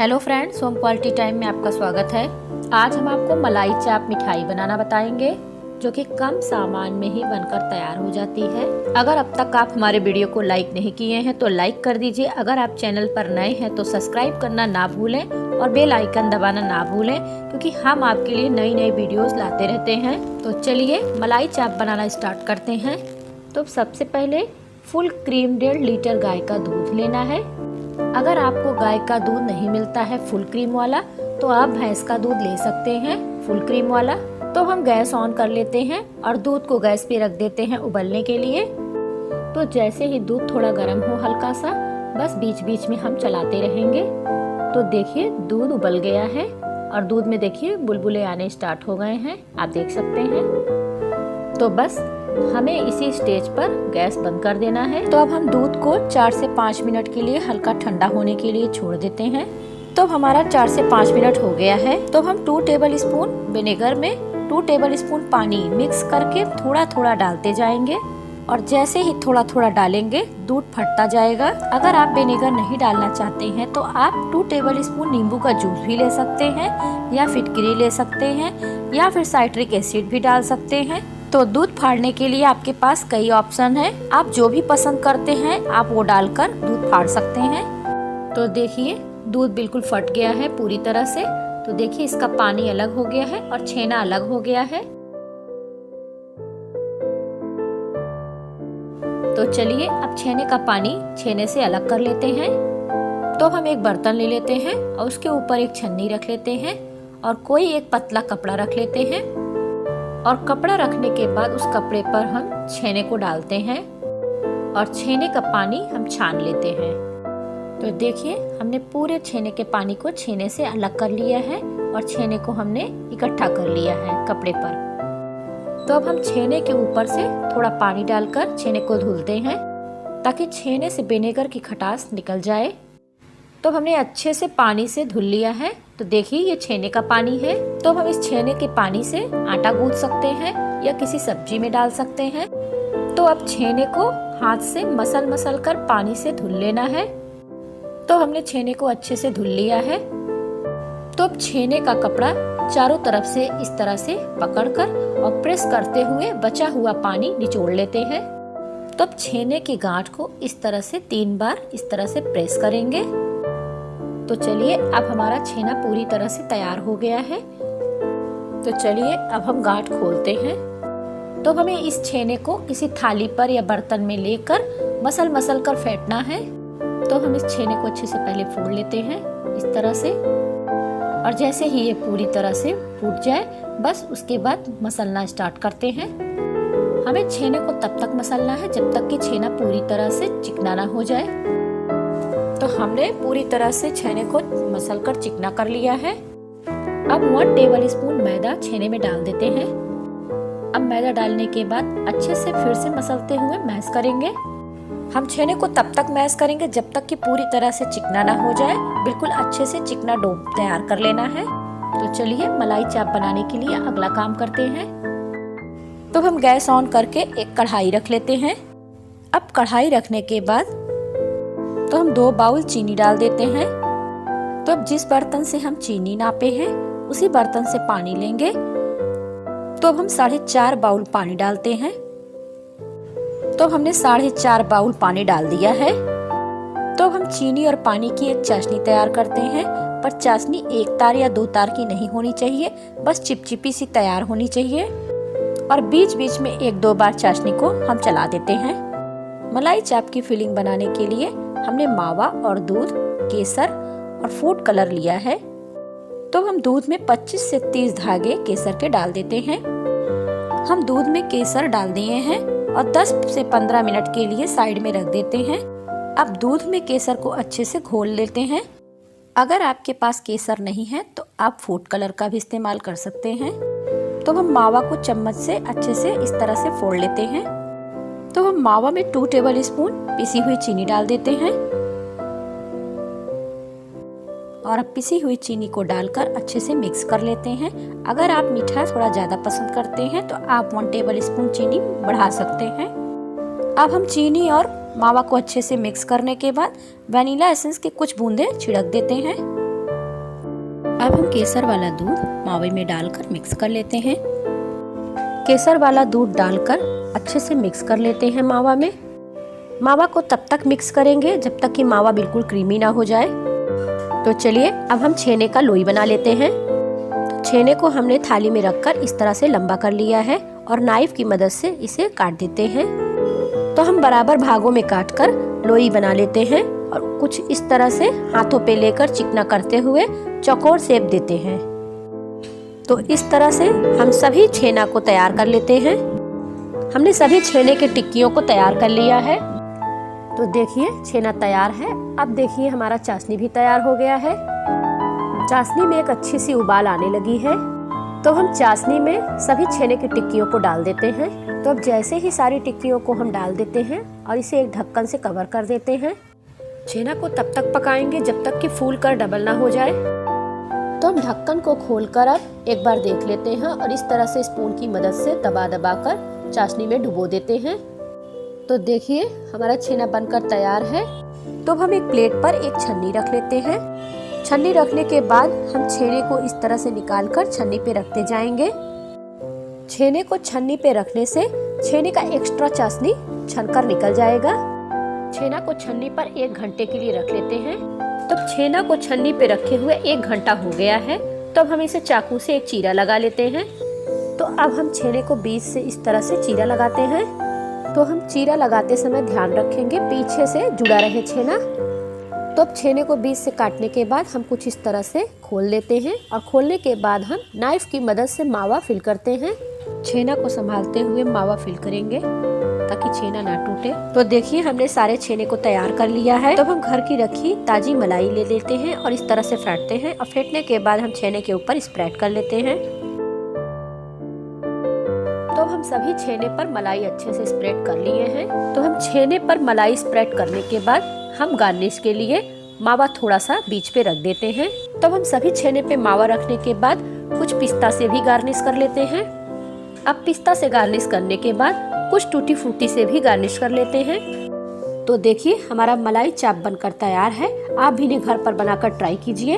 Hello friends, home quality time में आपका स्वागत है। आज हम आपको मलाई चाप मिठाई बनाना बताएंगे, जो कि कम सामान में ही बनकर तैयार हो जाती है। अगर अब तक आप हमारे वीडियो को लाइक नहीं किए हैं तो लाइक कर दीजिए। अगर आप चैनल पर नए हैं तो सब्सक्राइब करना ना भूलें और बेल आइकन दबाना ना भूलें, क्योंकि हम आपके लिए नई नई वीडियोस लाते रहते हैं। तो चलिए मलाई चाप बनाना स्टार्ट करते हैं। तो सबसे पहले फुल क्रीम 1.5 लीटर गाय का दूध लेना है। अगर आपको गाय का दूध नहीं मिलता है फुल क्रीम वाला, तो आप भैंस का दूध ले सकते हैं फुल क्रीम वाला। तो हम गैस ऑन कर लेते हैं और दूध को गैस पे रख देते हैं उबलने के लिए। तो जैसे ही दूध थोड़ा गर्म हो हल्का सा, बस बीच बीच में हम चलाते रहेंगे। तो देखिए दूध उबल गया है और दूध में देखिए बुलबुले आने स्टार्ट हो गए हैं, आप देख सकते हैं। तो बस हमें इसी स्टेज पर गैस बंद कर देना है। तो अब हम दूध को 4 से 5 मिनट के लिए हल्का ठंडा होने के लिए छोड़ देते हैं। तो हमारा 4 से 5 मिनट हो गया है। तो हम 2 टेबल स्पून विनेगर में 2 टेबल स्पून पानी मिक्स करके थोड़ा थोड़ा डालते जाएंगे, और जैसे ही थोड़ा थोड़ा डालेंगे दूध फटता जाएगा। अगर आप विनेगर नहीं डालना चाहते हैं तो आप 2 टेबल स्पून नींबू का जूस भी ले सकते हैं, या फिटकरी ले सकते हैं, या फिर साइट्रिक एसिड भी डाल सकते हैं। तो दूध फाड़ने के लिए आपके पास कई ऑप्शन है, आप जो भी पसंद करते हैं आप वो डालकर दूध फाड़ सकते हैं। तो देखिए दूध बिल्कुल फट गया है पूरी तरह से। तो देखिए इसका पानी अलग हो गया है और छेना अलग हो गया है। तो चलिए अब छेने का पानी छेने से अलग कर लेते हैं। तो हम एक बर्तन ले लेते हैं और उसके ऊपर एक छन्नी रख लेते हैं और कोई एक पतला कपड़ा रख लेते हैं, और कपड़ा रखने के बाद उस कपड़े पर हम छेने को डालते हैं और छेने का पानी हम छान लेते हैं। तो देखिए हमने पूरे छेने के पानी को छेने से अलग कर लिया है और छेने को हमने इकट्ठा कर लिया है कपड़े पर। तो अब हम छेने के ऊपर से थोड़ा पानी डालकर छेने को धुलते हैं, ताकि छेने से विनेगर की खटास निकल जाए। तो हमने अच्छे से पानी से धुल लिया है। तो देखिए ये छेने का पानी है। तो हम इस छेने के पानी से आटा गूंथ सकते हैं या किसी सब्जी में डाल सकते हैं। तो अब छेने को हाथ से मसल मसल कर पानी से धुल लेना है। तो हमने छेने को अच्छे से धुल लिया है। तो अब छेने का कपड़ा चारों तरफ से इस तरह से पकड़कर और प्रेस करते हुए बचा हुआ पानी निचोड़ लेते हैं। तो अब छेने की गांठ को इस तरह से 3 बार इस तरह से प्रेस करेंगे। तो चलिए अब हमारा छेना पूरी तरह से तैयार हो गया है। तो चलिए अब हम गांठ खोलते हैं। तो हमें इस छेने को किसी थाली पर या बर्तन में लेकर मसल मसल कर फेंटना है। तो हम इस छेने को अच्छे से पहले फोड़ लेते हैं इस तरह से, और जैसे ही ये पूरी तरह से फूट जाए बस उसके बाद मसलना स्टार्ट करते हैं। हमें छेने को तब तक मसलना है जब तक कि छेना पूरी तरह से चिकना ना हो जाए। तो हमने पूरी तरह से छेने को मसलकर चिकना कर लिया है। अब 1 टेबल स्पून मैदा छेने में डाल देते हैं। अब मैदा डालने के बाद अच्छे से फिर से मसलते हुए मैश करेंगे। हम छेने को तब तक मैश करेंगे जब तक कि पूरी तरह से चिकना ना हो जाए। बिल्कुल अच्छे से चिकना डो तैयार कर लेना है। तो चलिए मलाई चाप बनाने के लिए अगला काम करते हैं। तो हम गैस ऑन करके एक कढ़ाई रख लेते हैं। अब कढ़ाई रखने के बाद तो हम 2 बाउल चीनी डाल देते हैं। तो अब जिस बर्तन से हम चीनी नापे हैं उसी बर्तन से पानी लेंगे। तो अब हम 4.5 बाउल पानी डालते हैं। तो हमने 4.5 बाउल पानी डाल दिया है। तो अब हम चीनी और पानी की एक चाशनी तैयार करते हैं, पर चाशनी 1 तार या 2 तार की नहीं होनी चाहिए, बस चिपचिपी सी तैयार होनी चाहिए। और बीच बीच में 1-2 बार चाशनी को हम चला देते हैं। मलाई चाप की फिलिंग बनाने के लिए हमने मावा और दूध, केसर और फूड कलर लिया है। तो हम दूध में 25 से 30 धागे केसर के डाल देते हैं। हम दूध में केसर डाल दिए हैं और 10 से 15 मिनट के लिए साइड में रख देते हैं। अब दूध में केसर को अच्छे से घोल लेते हैं। अगर आपके पास केसर नहीं है तो आप फूड कलर का भी इस्तेमाल कर सकते हैं। तो हम मावा को चम्मच से अच्छे से इस तरह से फोड़ लेते हैं। तो हम मावा में 2 टेबल स्पून पिसी हुई चीनी डाल देते हैं, और अब पिसी हुई चीनी को डालकर अच्छे से मिक्स कर लेते हैं। अगर आप मीठा थोड़ा ज़्यादा पसंद करते हैं तो आप 1 टेबल स्पून चीनी बढ़ा सकते हैं। अब हम चीनी और मावा को अच्छे से मिक्स करने के बाद वनीला एसेंस के कुछ बूंदे छिड़क देते हैं। अब हम केसर वाला दूध मावे में डालकर मिक्स कर लेते हैं। केसर वाला दूध डालकर अच्छे से मिक्स कर लेते हैं मावा में। मावा को तब तक मिक्स करेंगे जब तक कि मावा बिल्कुल क्रीमी ना हो जाए। तो चलिए अब हम छेने का लोई बना लेते हैं। तो छेने को हमने थाली में रखकर इस तरह से लंबा कर लिया है और नाइफ की मदद से इसे काट देते हैं। तो हम बराबर भागों में काटकर लोई बना लेते हैं और कुछ इस तरह से हाथों पे लेकर चिकना करते हुए चौकोर शेप देते हैं। तो इस तरह से हम सभी छेना को तैयार कर लेते हैं। हमने सभी छेने के टिक्कियों को तैयार कर लिया है। तो देखिए छेना तैयार है। अब देखिए हमारा चाशनी भी तैयार हो गया है। चाशनी में एक अच्छी सी उबाल आने लगी है। तो हम चाशनी में सभी छेने की टिक्कियों को डाल देते हैं। तो अब जैसे ही सारी टिक्कियों को हम डाल देते हैं और इसे एक ढक्कन से कवर कर देते हैं। छेना को तब तक पकाएंगे जब तक कि फूल कर डबल ना हो जाए। तो हम ढक्कन को खोलकर अब एक बार देख लेते हैं और इस तरह से स्पून की मदद से दबा दबा कर चाशनी में डुबो देते हैं। तो देखिए हमारा छेना बनकर तैयार है। तो हम एक प्लेट पर एक छन्नी रख लेते हैं। छन्नी रखने के बाद हम छेने को इस तरह से निकालकर छन्नी पे रखते जाएंगे। छेने को छन्नी पे रखने से छेने का एक्स्ट्रा चाशनी छनकर निकल जाएगा। छेना को छन्नी पर 1 घंटे के लिए रख लेते हैं। तो छेना को छन्नी पे रखे हुए 1 घंटा हो गया है। तो अब हम इसे चाकू से एक चीरा लगा लेते हैं। तो अब हम छेने को बीच से इस तरह से चीरा लगाते हैं। तो हम चीरा लगाते समय ध्यान रखेंगे पीछे से जुड़ा रहे छेना। तो अब छेने को बीच से काटने के बाद हम कुछ इस तरह से खोल लेते हैं और खोलने के बाद हम नाइफ की मदद से मावा फिल करते हैं। छेना को संभालते हुए मावा फिल करेंगे ताकि छेना ना टूटे। तो देखिए हमने सारे छेने को तैयार कर लिया है। तो हम घर की रखी ताजी मलाई ले लेते हैं और इस तरह से फेंटते हैं और फेंटने के बाद हम छेने के ऊपर स्प्रेड कर लेते हैं। तो हम सभी छेने पर मलाई अच्छे से स्प्रेड कर लिए हैं। तो हम छेने पर मलाई स्प्रेड करने के बाद हम गार्निश के लिए मावा थोड़ा सा बीच पे रख देते हैं। तो हम सभी छेने पे मावा रखने के बाद कुछ पिस्ता से भी गार्निश कर लेते हैं। अब पिस्ता से गार्निश करने के बाद कुछ टूटी फ्रूटी से भी गार्निश कर लेते हैं। तो देखिए हमारा मलाई चाप बनकर तैयार है। आप भी इन्हें घर पर बनाकर ट्राई कीजिए।